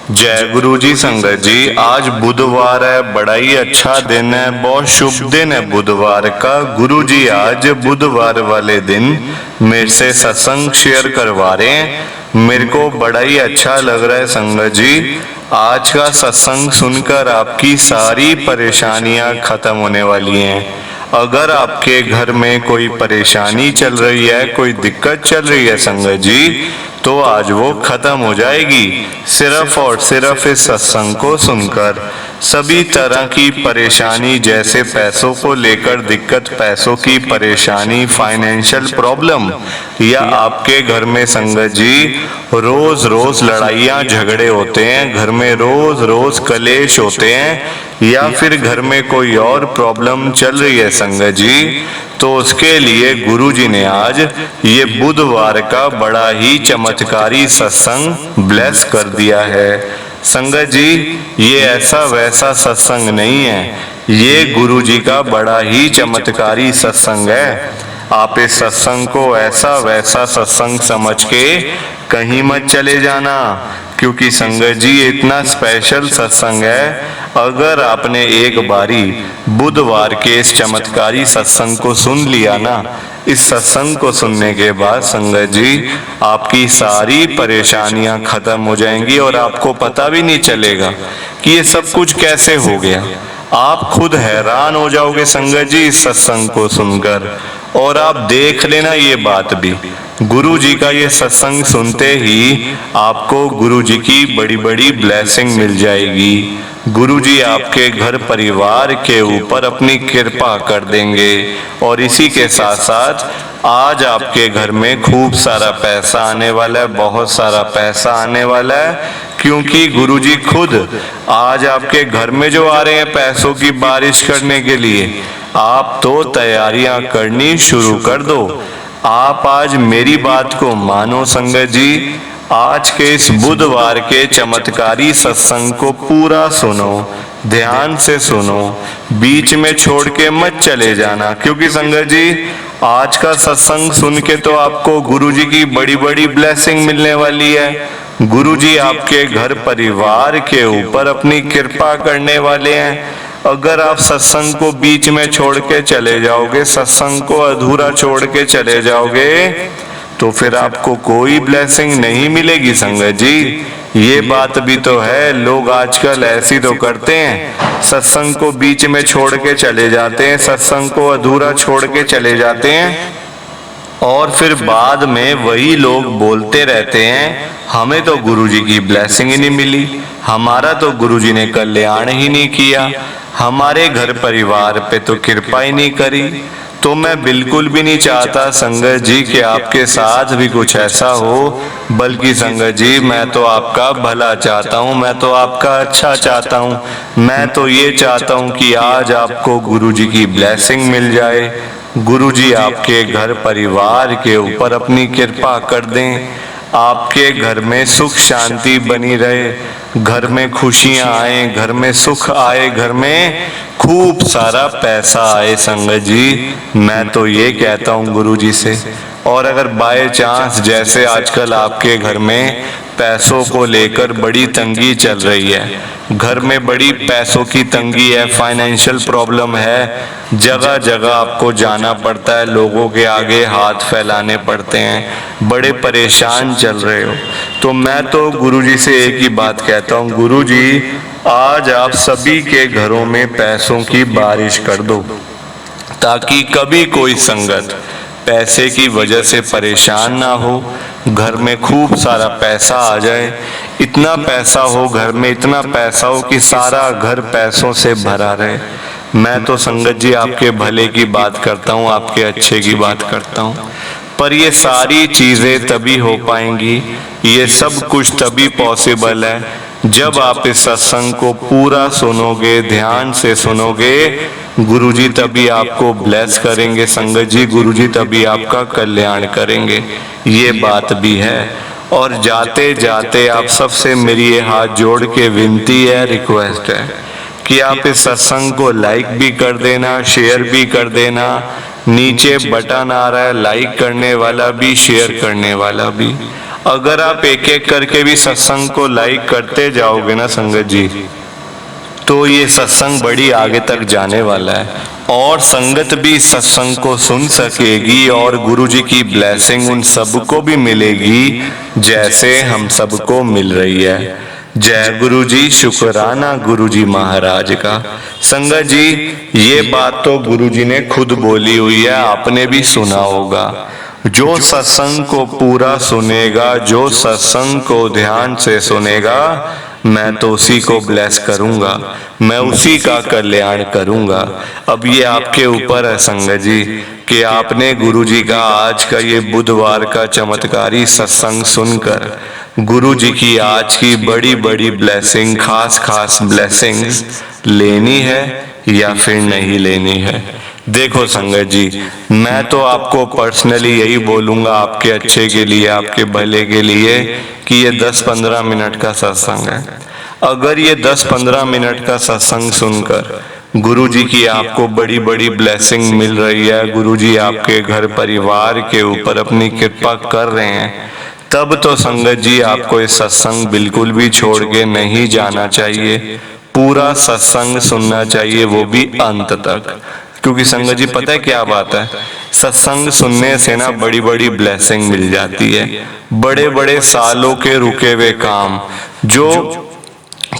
जय गुरु जी। संगत जी, आज बुधवार है, बड़ा ही अच्छा दिन है, बहुत शुभ दिन है बुधवार का। गुरु जी आज बुधवार वाले दिन मेरे से सत्संग शेयर करवा रहे हैं। मेरे को बड़ा ही अच्छा लग रहा है संगत जी। आज का सत्संग सुनकर आपकी सारी परेशानियां खत्म होने वाली हैं। अगर आपके घर में कोई परेशानी चल रही है, कोई दिक्कत चल रही है संगत जी, तो आज वो खत्म हो जाएगी सिर्फ और सिर्फ इस सत्संग को सुनकर। सभी तरह की परेशानी, जैसे पैसों को लेकर दिक्कत, पैसों की परेशानी, फाइनेंशियल प्रॉब्लम, या आपके घर में संगत जी रोज रोज लड़ाइयाँ झगड़े होते हैं, घर में रोज रोज कलेश होते हैं, या फिर घर में कोई और प्रॉब्लम चल रही है संगत जी, तो उसके लिए गुरु जी ने आज ये बुधवार का बड़ा ही चमत्कारी सत्संग ब्लेस कर दिया है। संगत जी, ये ऐसा वैसा सत्संग नहीं है, ये गुरु जी का बड़ा ही चमत्कारी सत्संग है। आप इस सत्संग को ऐसा वैसा सत्संग समझ के कहीं मत चले जाना, क्योंकि संगत जी इतना स्पेशल सत्संग है। अगर आपने एक बारी बुधवार के इस चमत्कारी सत्संग को सुन लिया ना, इस सत्संग को सुनने के बाद संगत जी आपकी सारी परेशानियां खत्म हो जाएंगी और आपको पता भी नहीं चलेगा कि ये सब कुछ कैसे हो गया। आप खुद हैरान हो जाओगे संगत जी इस सत्संग को सुनकर। और आप देख लेना ये बात भी, गुरु जी का ये सत्संग सुनते ही आपको गुरु जी की बड़ी बड़ी ब्लेसिंग मिल जाएगी। गुरु जी आपके घर परिवार के ऊपर अपनी कृपा कर देंगे। और इसी के साथ साथ आज आपके घर में खूब सारा पैसा आने वाला है, बहुत सारा पैसा आने वाला है, क्योंकि गुरु जी खुद आज आपके घर में जो आ रहे हैं पैसों की बारिश करने के लिए। आप तो तैयारियां करनी शुरू कर दो। आप आज मेरी बात को मानो संगत जी, आज के इस बुधवार के चमत्कारी सत्संग को पूरा सुनो, ध्यान से सुनो, बीच में छोड़ के मत चले जाना, क्योंकि संगत जी आज का सत्संग सुन के तो आपको गुरु जी की बड़ी बड़ी ब्लेसिंग मिलने वाली है। गुरु जी आपके घर परिवार के ऊपर अपनी कृपा करने वाले हैं। अगर आप सत्संग को बीच में छोड़ के चले जाओगे, सत्संग को अधूरा छोड़ के चले जाओगे, तो फिर आपको कोई ब्लेसिंग नहीं मिलेगी संगत जी। ये बात भी तो है, लोग आजकल ऐसी तो करते हैं, सत्संग को बीच में छोड़ के चले जाते हैं, सत्संग को अधूरा छोड़ के चले जाते हैं, और फिर बाद में वही लोग बोलते रहते हैं हमें तो गुरु जी की ब्लेसिंग ही नहीं मिली, हमारा तो गुरु जी ने कल्याण ही नहीं किया, हमारे घर परिवार पे तो कृपा ही नहीं करी। तो मैं बिल्कुल भी नहीं चाहता संगत जी कि आपके साथ भी कुछ ऐसा हो, बल्कि संगत जी मैं तो आपका भला चाहता हूँ, मैं तो आपका अच्छा चाहता हूँ। मैं तो ये चाहता हूँ कि आज आपको गुरु जी की ब्लेसिंग मिल जाए, गुरु जी आपके घर परिवार के ऊपर अपनी कृपा कर दें, आपके घर में सुख शांति बनी रहे, घर में खुशियां आए, घर में सुख आए, घर में खूब सारा पैसा आए संगत जी। मैं तो ये कहता हूँ गुरु जी से। और अगर बाय चांस जैसे आजकल आपके घर में पैसों को लेकर बड़ी तंगी चल रही है, घर में बड़ी पैसों की तंगी है, फाइनेंशियल प्रॉब्लम है, जगह जगह आपको जाना पड़ता है, लोगों के आगे हाथ फैलाने पड़ते हैं, बड़े परेशान चल रहे हो, तो मैं तो गुरुजी से एक ही बात कहता हूँ, गुरुजी आज आप सभी के घरों में पैसों की बारिश कर दो, ताकि कभी कोई संगत पैसे की वजह से परेशान ना हो, घर में खूब सारा पैसा आ जाए, इतना पैसा हो घर में, इतना पैसा हो कि सारा घर पैसों से भरा रहे। मैं तो संगत जी आपके भले की बात करता हूँ, आपके अच्छे की बात करता हूँ, पर ये सारी चीजें तभी हो पाएंगी, ये सब कुछ तभी पॉसिबल है जब आप इस सत्संग को पूरा सुनोगे, ध्यान से सुनोगे। गुरुजी तभी आपको ब्लेस करेंगे संगत जी, गुरुजी तभी आपका कल्याण करेंगे, ये बात भी है। और जाते जाते आप सबसे मेरी ये हाथ जोड़ के विनती है, रिक्वेस्ट है कि आप इस सत्संग को लाइक भी कर देना, शेयर भी कर देना। नीचे बटन आ रहा है लाइक करने वाला भी, शेयर करने वाला भी। अगर आप एक एक करके भी सत्संग को लाइक करते जाओगे ना संगत जी, तो ये सत्संग बड़ी आगे तक जाने वाला है और संगत भी सत्संग को सुन सकेगी और गुरु जी की ब्लेसिंग उन सबको भी मिलेगी जैसे हम सबको मिल रही है। जय गुरु जी, शुक्राना गुरु जी महाराज का। संगत जी, ये बात तो गुरु जी ने खुद बोली हुई है, आपने भी सुना होगा। जो सत्संग को पूरा सुनेगा, जो सत्संग को ध्यान से सुनेगा, मैं तो उसी को ब्लेस करूंगा, मैं उसी का कल्याण करूंगा। अब ये आपके ऊपर है संगत जी कि आपने गुरु जी का आज का ये बुधवार का चमत्कारी सत्संग सुनकर गुरु जी की आज की बड़ी बड़ी ब्लेसिंग, खास खास ब्लेसिंग्स लेनी है या फिर नहीं लेनी है। देखो संगत जी, मैं तो आपको पर्सनली यही बोलूंगा आपके अच्छे के लिए, आपके भले के लिए, कि ये 10-15 मिनट का सत्संग है। अगर ये 10-15 मिनट का सत्संग सुनकर गुरु जी की आपको बड़ी बड़ी ब्लेसिंग मिल रही है, गुरु जी आपके घर परिवार के ऊपर अपनी कृपा कर रहे हैं, तब तो संगत जी आपको इस सत्संग बिल्कुल भी छोड़ के नहीं जाना चाहिए। पूरा सत्संग सुनना चाहिए, वो भी अंत तक। क्योंकि संगत जी पता है क्या बात है, सत्संग सुनने से ना बड़ी बड़ी ब्लेसिंग मिल जाती है। बड़े बड़े सालों के रुके हुए काम, जो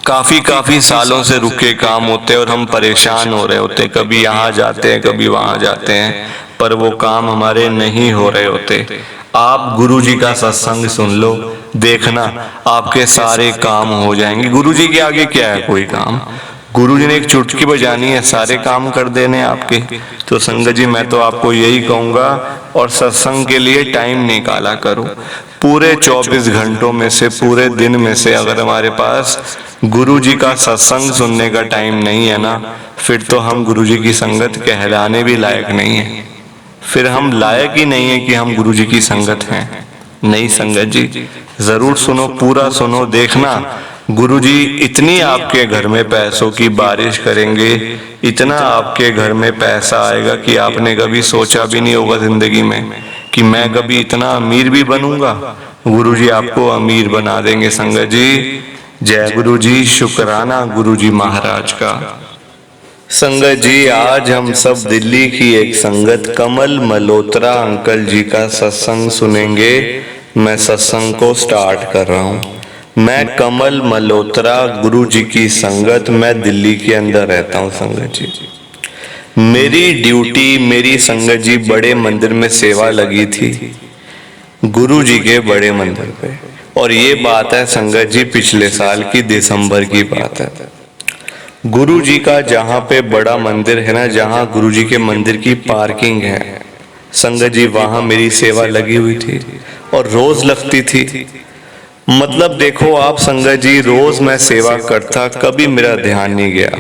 काफी सालों से रुके काम होते हैं और हम परेशान हो रहे होते हैं, कभी यहाँ जाते हैं कभी वहां जाते हैं, पर वो काम हमारे नहीं हो रहे होते। आप गुरु जी का सत्संग सुन लो, देखना आपके सारे काम हो जाएंगे। गुरु जी के आगे क्या है कोई काम, गुरु जी ने एक चुटकी बजानी है, सारे काम कर देने आपके। तो संगत जी मैं तो आपको यही कहूंगा, और सत्संग के लिए टाइम निकाला करो। पूरे 24 घंटों में से, पूरे दिन में से अगर हमारे पास गुरु जी का सत्संग सुनने का टाइम नहीं है ना, फिर तो हम गुरु जी की संगत कहलाने भी लायक नहीं है। फिर हम लायक ही नहीं है कि हम गुरु जी की संगत हैं। नहीं संगत जी, जरूर सुनो, पूरा सुनो, देखना गुरु जी इतनी आपके घर में पैसों की बारिश करेंगे, इतना आपके घर में पैसा आएगा कि आपने कभी सोचा भी नहीं होगा जिंदगी में कि मैं कभी इतना अमीर भी बनूंगा। गुरु जी आपको अमीर बना देंगे संगत जी। जय गुरु जी, शुक्राना गुरु जी महाराज का। संगत जी, आज हम सब दिल्ली की एक संगत कमल मल्होत्रा अंकल जी का सत्संग सुनेंगे। मैं सत्संग को स्टार्ट कर रहा हूँ। मैं कमल मल्होत्रा, गुरु जी की संगत, मैं दिल्ली के अंदर रहता हूँ संगत जी। मेरी ड्यूटी, मेरी संगत जी बड़े मंदिर में सेवा लगी थी, गुरु जी के बड़े मंदिर पे। और ये बात है संगत जी पिछले साल की दिसंबर की बात है। गुरु जी का जहाँ पे बड़ा मंदिर है ना, जहाँ गुरु जी के मंदिर की पार्किंग है संगत जी, वहां मेरी सेवा लगी हुई थी और रोज लगती थी। मतलब देखो आप संगत जी, रोज मैं सेवा करता, कभी मेरा ध्यान नहीं गया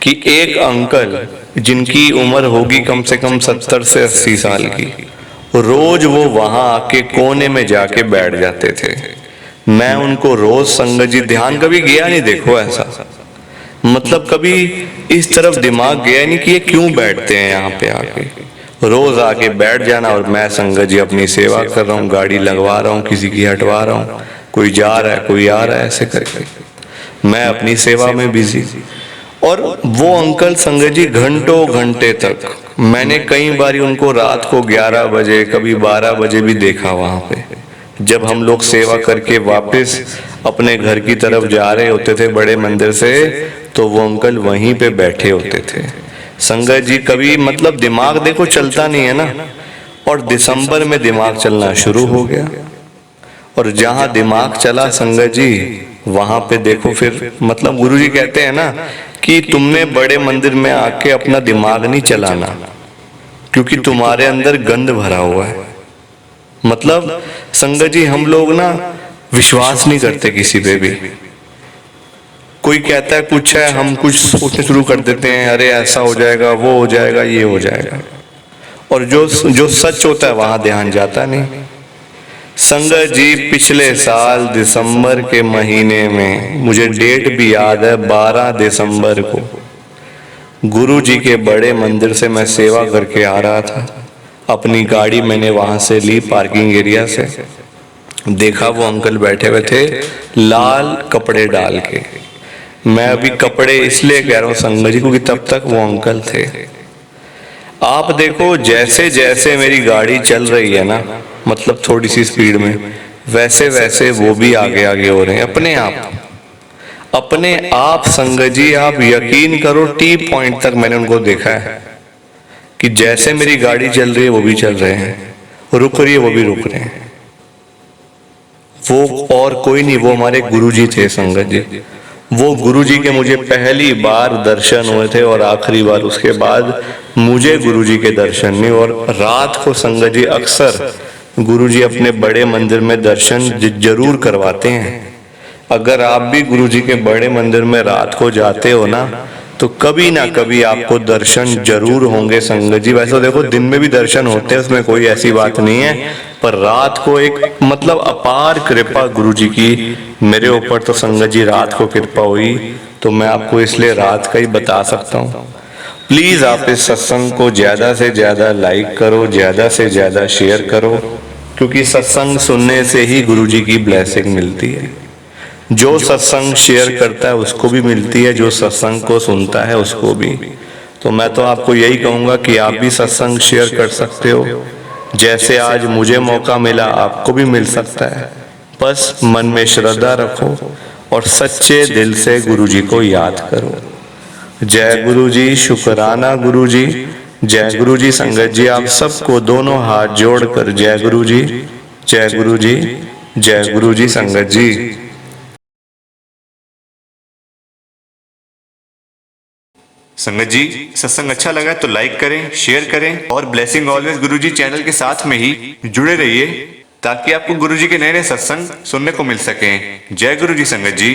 कि एक अंकल जिनकी उम्र होगी कम से कम 70 से 80 साल की, रोज वो वहां आके कोने में जाके बैठ जाते थे। मैं उनको रोज संगत जी ध्यान कभी गया नहीं, देखो ऐसा, मतलब कभी इस तरफ दिमाग गया नहीं कि ये क्यों बैठते हैं यहाँ पे आके। रोज आके बैठ जाना और मैं संगत जी अपनी सेवा कर रहा हूँ, गाड़ी लगवा रहा हूँ, किसी की हटवा रहा हूँ, कोई जा रहा है कोई आ रहा है, ऐसे करके मैं अपनी सेवा में बिजी। और वो अंकल संगत जी घंटों घंटे तक, मैंने कई बार उनको रात को 11 बजे कभी 12 बजे भी देखा वहां पे। जब हम लोग सेवा करके वापस अपने घर की तरफ जा रहे होते थे बड़े मंदिर से, तो वो अंकल वहीं पे बैठे होते थे संगत जी। कभी मतलब दिमाग देखो चलता नहीं है ना, और दिसंबर में दिमाग चलना शुरू हो गया। और जहां दिमाग चला संगत जी, वहां पे देखो फिर मतलब गुरु जी कहते हैं ना कि तुमने बड़े मंदिर में आके अपना दिमाग नहीं चलाना, क्योंकि तुम्हारे अंदर गंद भरा हुआ है। मतलब संगत जी हम लोग ना विश्वास नहीं करते किसी पे भी। कोई कहता है कुछ है, हम कुछ सोचने शुरू कर देते हैं, अरे ऐसा हो जाएगा, वो हो जाएगा, ये हो जाएगा, और जो सच होता है वहां ध्यान जाता नहीं। संगत जी पिछले साल दिसंबर के महीने में, मुझे डेट भी याद है, 12 दिसंबर को गुरु जी के बड़े मंदिर से मैं सेवा करके आ रहा था। अपनी गाड़ी मैंने वहां से ली पार्किंग एरिया से, देखा वो अंकल बैठे हुए थे लाल कपड़े डाल के। मैं अभी कपड़े इसलिए कह रहा हूँ संगत जी क्योंकि तब तक वो अंकल थे। आप देखो जैसे जैसे मेरी गाड़ी चल रही है ना, मतलब थोड़ी सी स्पीड में, वैसे वैसे वो भी आगे आगे हो रहे हैं अपने आप। अपने आप संगत जी आप यकीन करो टी पॉइंट तक मैंने उनको देखा है कि जैसे मेरी गाड़ी चल रही है वो भी चल रहे हैं, रुक रही है वो भी रुक रहे हैं। वो और कोई नहीं, वो हमारे गुरुजी थे संगत जी। वो गुरुजी के मुझे पहली बार दर्शन हुए थे और आखिरी बार, उसके बाद मुझे गुरुजी के दर्शन नहीं। और रात को संगत जी अक्सर गुरुजी अपने बड़े मंदिर में दर्शन जरूर करवाते हैं। अगर आप भी गुरुजी के बड़े मंदिर में रात को जाते हो ना, तो कभी ना कभी आपको दर्शन जरूर होंगे संगत जी। वैसे देखो दिन में भी दर्शन होते हैं, उसमें कोई ऐसी बात नहीं है, पर रात को एक मतलब अपार कृपा गुरुजी की मेरे ऊपर तो संगत जी रात को कृपा हुई, तो मैं आपको इसलिए रात का ही बता सकता हूँ। प्लीज आप इस सत्संग को ज्यादा से ज्यादा लाइक करो, ज्यादा से ज्यादा शेयर करो, क्योंकि सत्संग सुनने से ही गुरुजी की ब्लेसिंग मिलती है। जो सत्संग शेयर करता है उसको भी मिलती है, जो सत्संग को सुनता है उसको भी। तो मैं तो आपको यही कहूंगा कि आप भी सत्संग शेयर कर सकते हो। जैसे आज मुझे मौका मिला आपको भी मिल सकता है। बस मन में श्रद्धा रखो और सच्चे दिल से गुरुजी को याद करो। जय गुरु जी, शुक्राना गुरु जी, जय गुरु जी। संगत जी आप सबको दोनों हाथ जोड़कर जय गुरु जी, जय गुरु जी, जय गुरु जी। संगत जी संगत जी सत्संग अच्छा लगा तो लाइक करें, शेयर करें और ब्लेसिंग ऑलवेज गुरुजी चैनल के साथ में ही जुड़े रहिए, ताकि आपको गुरुजी के नए नए सत्संग सुनने को मिल सकें। जय गुरु जी संगत जी।